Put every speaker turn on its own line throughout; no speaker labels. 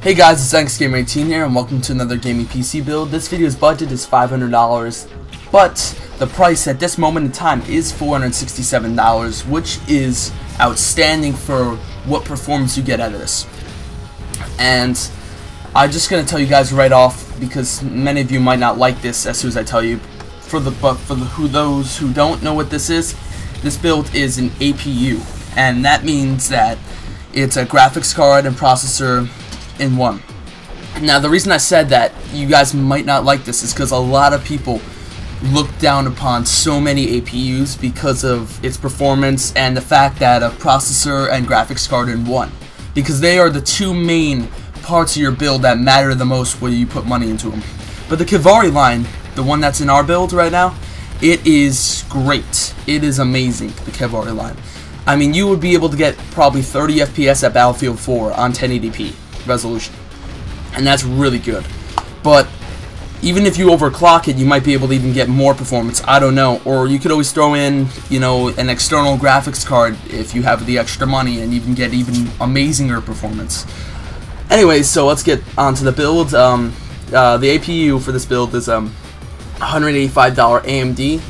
Hey guys, it's XGamer18 here, and welcome to another gaming PC build. This video's budget is $500, but the price at this moment in time is $467, which is outstanding for what performance you get out of this. And I'm just gonna tell you guys right off, because many of you might not like this as soon as I tell you. Those who don't know what this is, this build is an APU, and that means that it's a graphics card and processor in one. Now the reason I said that you guys might not like this is because a lot of people look down upon so many APUs because of its performance and the fact that a processor and graphics card in one, because they are the two main parts of your build that matter the most when you put money into them. But the Kivari line, the one that's in our build right now, it is great. It is amazing, the Kivari line. I mean, you would be able to get probably 30 FPS at Battlefield 4 on 1080p resolution, and that's really good. But even if you overclock it, you might be able to even get more performance. I don't know. Or you could always throw in, you know, an external graphics card if you have the extra money, and you can get even amazinger performance. Anyways, so let's get on to the build. The APU for this build is $185 AMD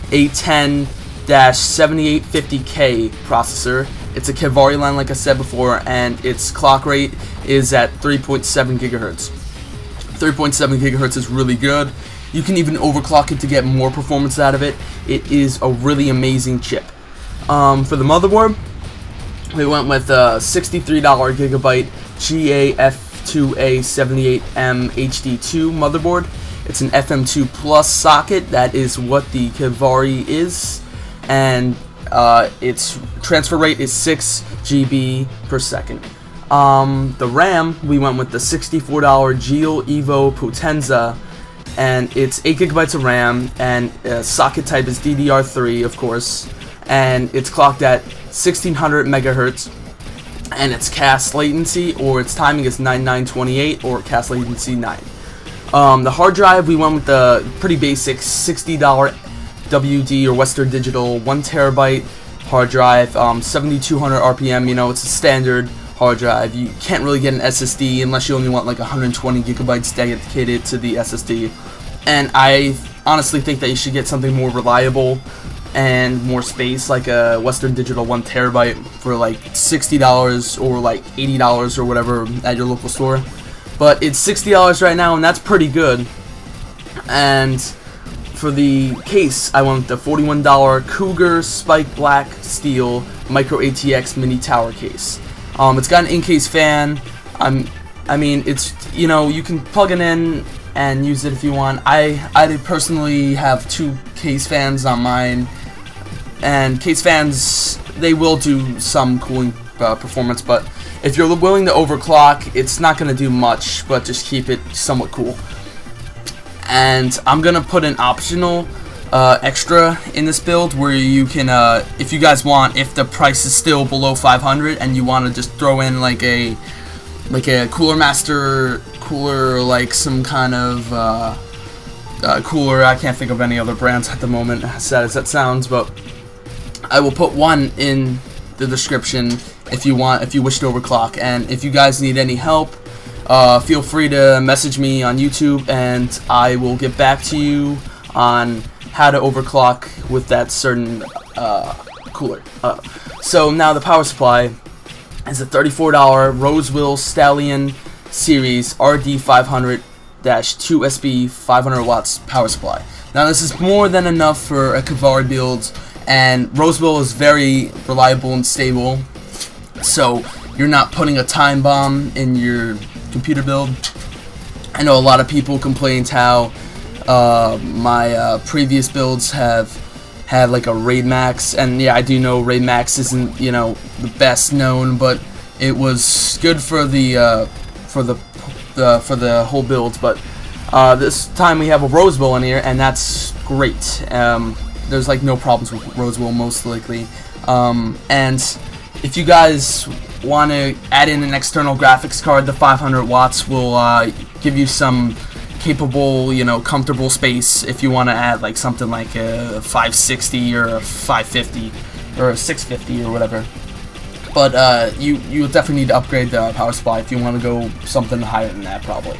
A10-7850K processor. It's a Kivari line, like I said before, and its clock rate is at 3.7 gigahertz. 3.7 gigahertz is really good. You can even overclock it to get more performance out of it. It is a really amazing chip. For the motherboard, we went with a $63 gigabyte GAF2A78M HD2 motherboard. It's an FM2 Plus socket. That is what the Kivari is, and its transfer rate is 6 GB per second. The RAM, we went with the $64 GeIL Evo Potenza, and it's 8 gigabytes of RAM, and socket type is DDR3, of course, and it's clocked at 1600 megahertz, and its cast latency, or its timing, is 9928, or cast latency 9. The hard drive, we went with the pretty basic $60 WD or Western Digital 1 terabyte hard drive, 7200 RPM. You know, it's a standard hard drive. You can't really get an SSD unless you only want like 120 gigabytes dedicated to the SSD. And I honestly think that you should get something more reliable and more space, like a Western Digital 1 terabyte for like $60 or like $80 or whatever at your local store. But it's $60 right now, and that's pretty good. And for the case, I went with the $41 Cougar Spike Black Steel Micro ATX Mini Tower case. It's got an in-case fan. I mean, it's, you know, you can plug it in and use it if you want. I personally have two case fans on mine, and case fans, they will do some cooling performance, but if you're willing to overclock, it's not going to do much, but just keep it somewhat cool. And I'm going to put an optional extra in this build where you can, if you guys want, if the price is still below 500 and you want to just throw in like a Cooler Master cooler, like some kind of cooler. I can't think of any other brands at the moment, as sad as that sounds, but I will put one in the description if you wish to overclock. And if you guys need any help, feel free to message me on YouTube, and I will get back to you on how to overclock with that certain cooler. So now the power supply is a $34 Roseville Stallion Series RD500-2SB 500 watts power supply. Now this is more than enough for a Kivari build, and Roseville is very reliable and stable, so you're not putting a time bomb in your computer build. I know a lot of people complained how my previous builds have had like a RAID Max, and yeah, I do know RAID Max isn't, you know, the best known, but it was good for the whole build. But this time we have a Roseville in here, and that's great. There's like no problems with Roseville, most likely. And if you guys want to add in an external graphics card, the 500 watts will give you some capable, you know, comfortable space if you want to add like something like a 560 or a 550 or a 650 or whatever. but you will definitely need to upgrade the power supply if you want to go something higher than that, probably.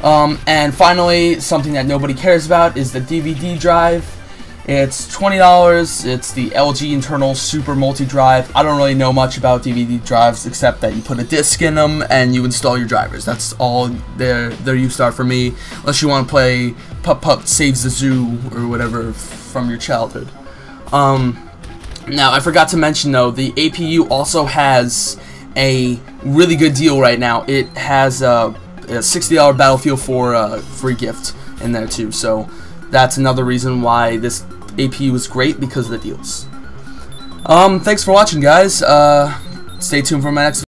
And finally, something that nobody cares about is the DVD drive. It's $20. It's the LG internal super multi-drive. I don't really know much about DVD drives except that you put a disc in them and you install your drivers. That's all their use are for me, unless you want to play Putt Putt Saves the Zoo or whatever from your childhood. Now, I forgot to mention though, the APU also has a really good deal right now. It has a $60 Battlefield 4 free gift in there too, so that's another reason why this APU is great, because of the deals. Thanks for watching, guys. Stay tuned for my next video.